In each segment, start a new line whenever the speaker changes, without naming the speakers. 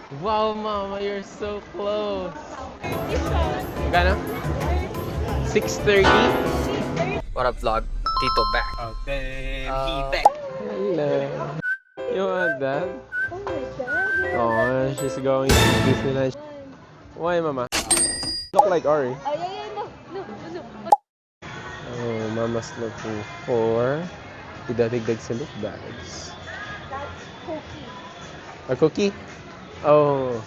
Wow, Mama, you're so close. Magkano? 6:30?
What up, vlog? Tito back.
Okay. Hello. You want that?
Oh my god.
Oh, she's going to Disneyland. Why, Mama? Look like Ori.
Oh, yeah, no. No, no.
Oh, Mama's looking for idadagdag sa loot bags.
That's cookie.
A cookie? Oh.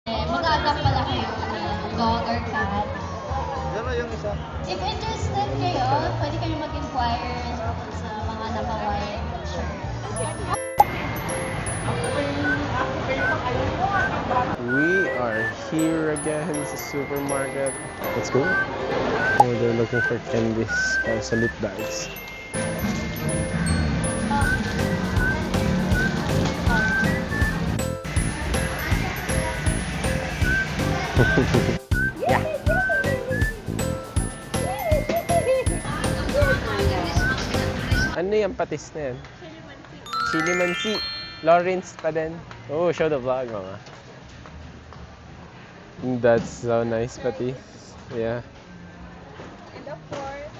Mag-aagap pala kayo dog or cat.
Ano yung isa?
If interested kayo, pwede kayo mag-inquire sa mga naka-white shirt.
We are here again sa supermarket. Let's go. Oh, they're looking for candies para sa loot bags. Yeah. Ano yung patis na yan? Chili mansi. Lawrence pa din. Oh, show the vlog, Mama. That's so nice, patis. Yeah.
And of course,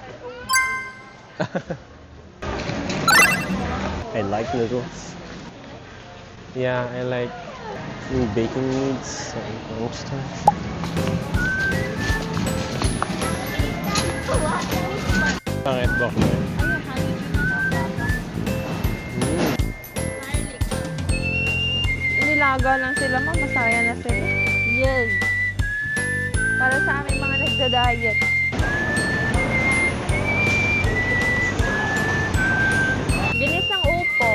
I like noodles. Yeah, I like baking needs and cornstarch. Pangit ba ko?
Nilaga lang sila, ma. Masaya na sila.
yes.
Para sa aming mga nagda-diet. Ginisang upo.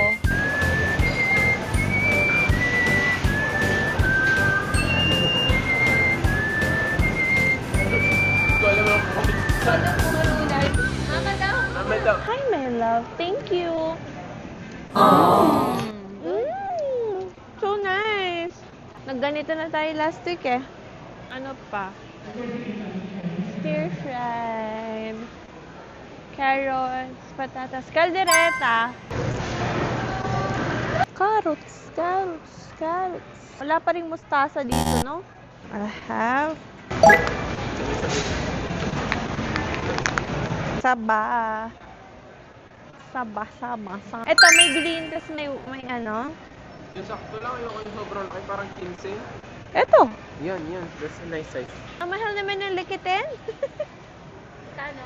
Mama daw.
Mama daw.
Hi, my love. Thank you. So nice. Nagganito na tayo last week eh. Ano pa? Stir fried. Carrots, patatas, caldereta. Carrots. Wala pa ring mustasa dito, no? I have Saba. Ito, may green, tas may ano.
Yung sakto lang, yung sobrang ay parang 15.
Ito.
Yan. That's a nice size.
Ang mahal naman ng likitin.
Kano?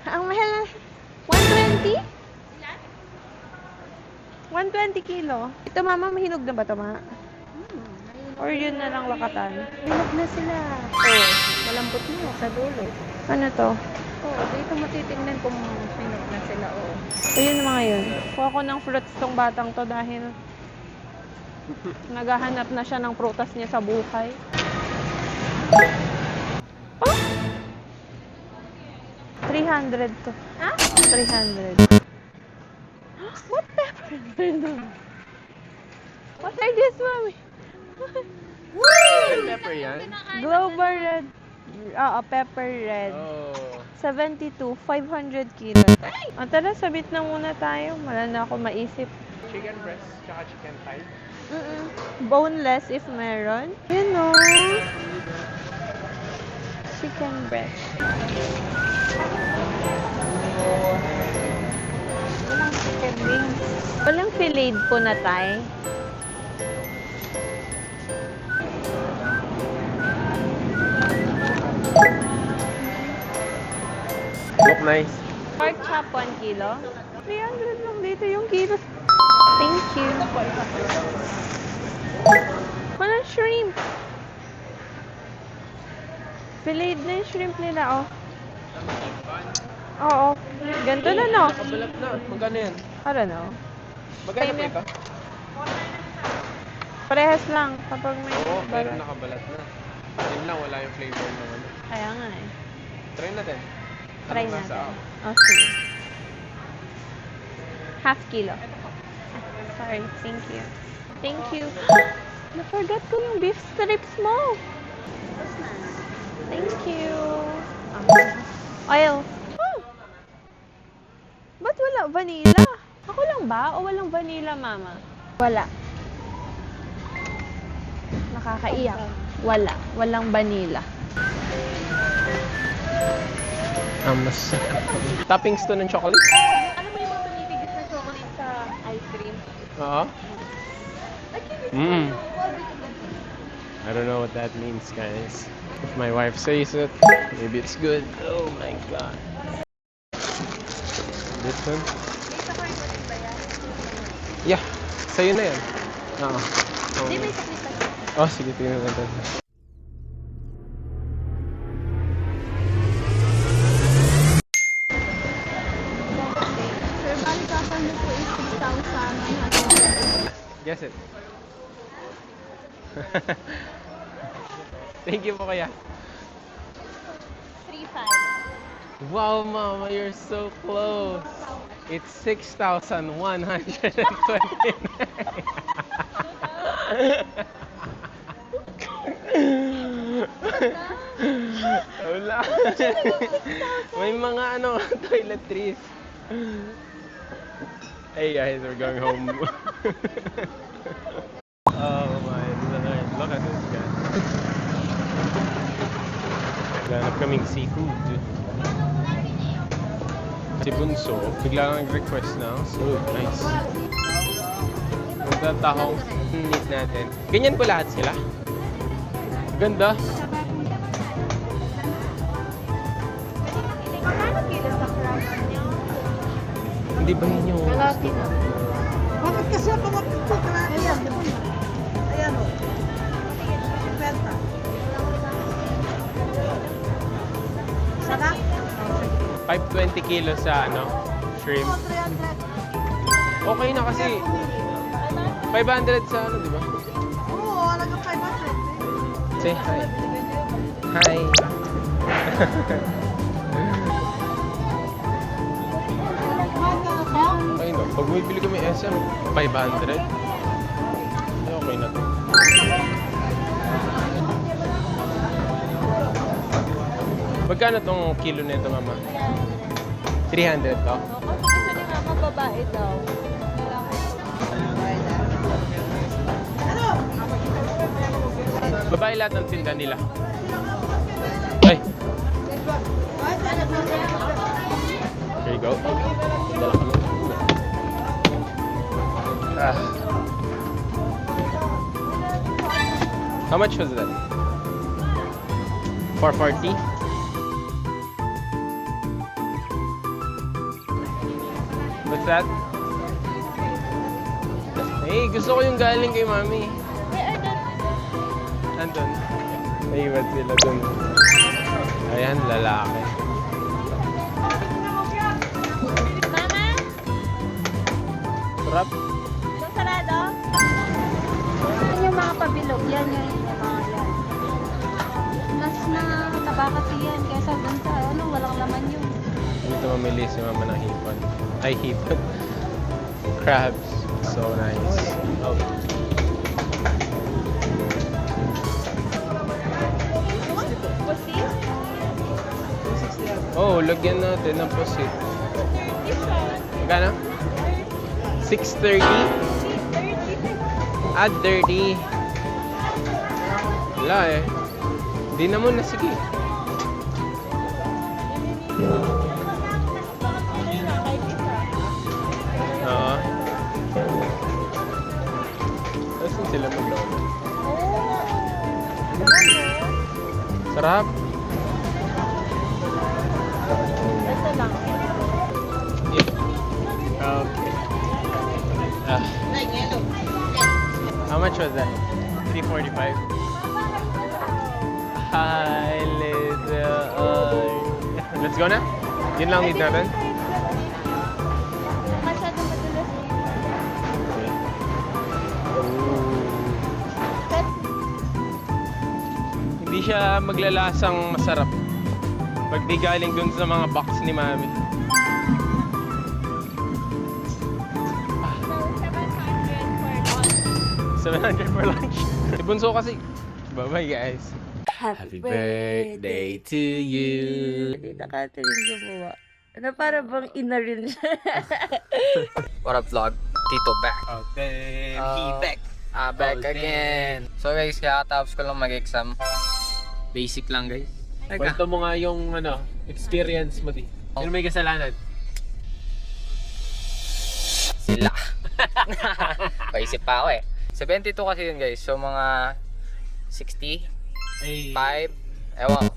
Ang mahal na 120? 120 kilo. Ito, Mama, mahinog na ba ito, Ma? Or yun na lang lakatan?
Hinog na sila. Oh, malambot na sa dulo.
Ano to?
Oh, dito mo titignan kung hinog na sila. Oh.
Ayun mga yun. Kuha ko ng fruits tong batang to dahil naghahanap na siya ng prutas niya sa buhay. Oh! 300 to.
Ha?
300. What pepper? What are these, Mommy?
Red pepper yan?
Global red. Pepper red.
Oh.
72, 500 kilos. O tara, sabit na muna tayo. Wala na ako maisip.
Chicken breast, tsaka chicken thigh.
Boneless if meron. You know. Chicken breast. Walang chicken wings. Walang filleted po na tayo.
Look nice.
Pork chop 1 kilo. 300 lang dito yung kilo. Thank you. Walang shrimp. Filleted na yung shrimp nila, oh. Oo. Ganito na, no?
Nakabalat na. Magkano yan?
I don't know.
Magkano pa
Payment.
iba?
Parehas lang kapag may
Oo, pero
balat.
nakabalat na. Yun lang, wala yung flavor naman.
Kaya nga eh.
Try natin.
Try
Anong nasa
natin.
ako?
Oh, sige. Half kilo. Sorry, thank you. Thank you. Na-forget ko yung beef strips mo. Thank you. Oil. vanilla. Ako lang ba? O walang vanilla, mama? Wala. Nakakaiyak. Wala. Walang vanilla.
Mas toppings to ng chocolate?
Ano ba yung mga pinipigit na chocolate sa ice cream?
Oo. I don't know what that means, guys. If my wife says it, maybe it's good. Oh my god. This one? Yeah. Sa'yo na yan. Oo.
Hindi, may saklit pa.
Oh, sige, tingnan natin.
Sir, bali kaka niyo po is 6,000.
Guess it. Thank you po kaya.
3,500.
Wow, Mama, you're so close. It's 6,129. Wala. May mga toiletries. Hey guys, we're going home. Oh my lord, look at this guy. Ganap kaming seafood. Si Bunso, bigla kang nag-request na. So, nice. Magtatahong need natin. Ganyan po lahat sila. Ganda.
Magkano kilo sa crab niyo?
Hindi ba yun yung...
Kalati na.
Bakit kasi ako mapito ka na yan? Ayan o. Penta. Sarap?
520 kilos sa shrimp.
300.
Okay na kasi 500 sa di ba?
Oo, halagang 500.
Say hi. Hi. Ay no, pag bumibili kami SM, 500. Ay, okay na to. Magkano tong kilo nito, Mama? 300 to?
Kasi gusto ni mama babae daw.
Babae lahat ng tinda nila. Ay! Here you go. Dala ka lang. Ah. How much was that? 440? What's that? Hey, gusto ko yung galing kay Mami. Andun. Naiwan sila dun. Ayan, lalaki.
Mama?
Sarap.
Yung sarado?
Yan yung mga pabilog. Yan yung mga yan. Mas nataba kasi yan kaysa dun sa walang laman yun.
Dito mamili si Mama ng hipon. Ay, hipon. Crabs. So nice. Oh.
Pusi?
Oh, lagyan natin ng pusit. Magkano? 630? Add 30. Wala eh. Di na muna, sige. Oo. Saan sila maglolo? Sarap.
Ito lang.
Okay. How much was that? 345. Hi, little. Let's go na? Yun lang need natin?
Masyadong madulas.
Okay. Hindi siya maglalasang masarap pag di galing dun sa mga box ni Mami.
So, 700 for lunch.
700 for lunch. Si Bunso kasi. Bye-bye, guys.
Happy
birthday to you.
Tita Catherine gumawa.
Ano, para bang ina rin siya?
What up vlog? Tito back.
Okay,
back. Back again. So guys, kakatapos ko lang mag-exam. Basic lang guys.
Kwento mo nga yung experience mo di. Sino may kasalanan?
Sila. Paisip pa ako eh. 72 kasi yun guys. So mga 60, 5, ewan ko.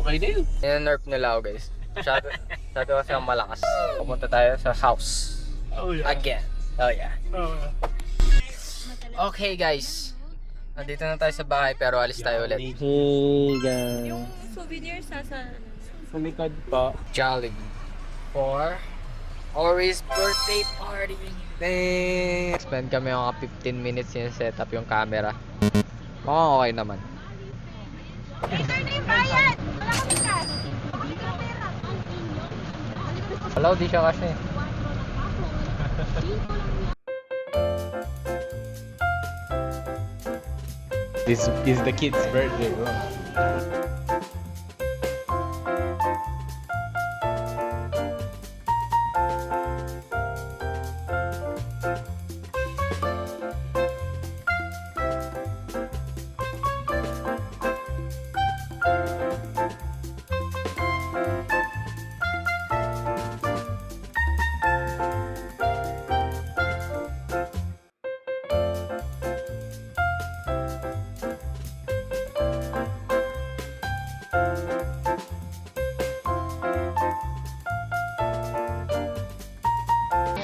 Okay din.
Ninerf nila ako guys. Masyado kasi ang malakas. Pupunta tayo sa house.
Oh yeah.
Again. Oh yeah.
Oh.
Okay guys. Nandito na tayo sa bahay pero alis tayo ulit.
Hey guys.
Yung souvenir sa
Sa likod po.
Jollibee. For Ori's birthday party. Thanks! Spend kami mga 15 minutes yung setup yung camera. Mukhang okay naman. Wala, di siya kasi.
This is the kid's birthday, bro.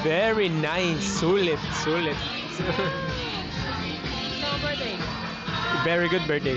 Very nice. Sulit. Very good birthday.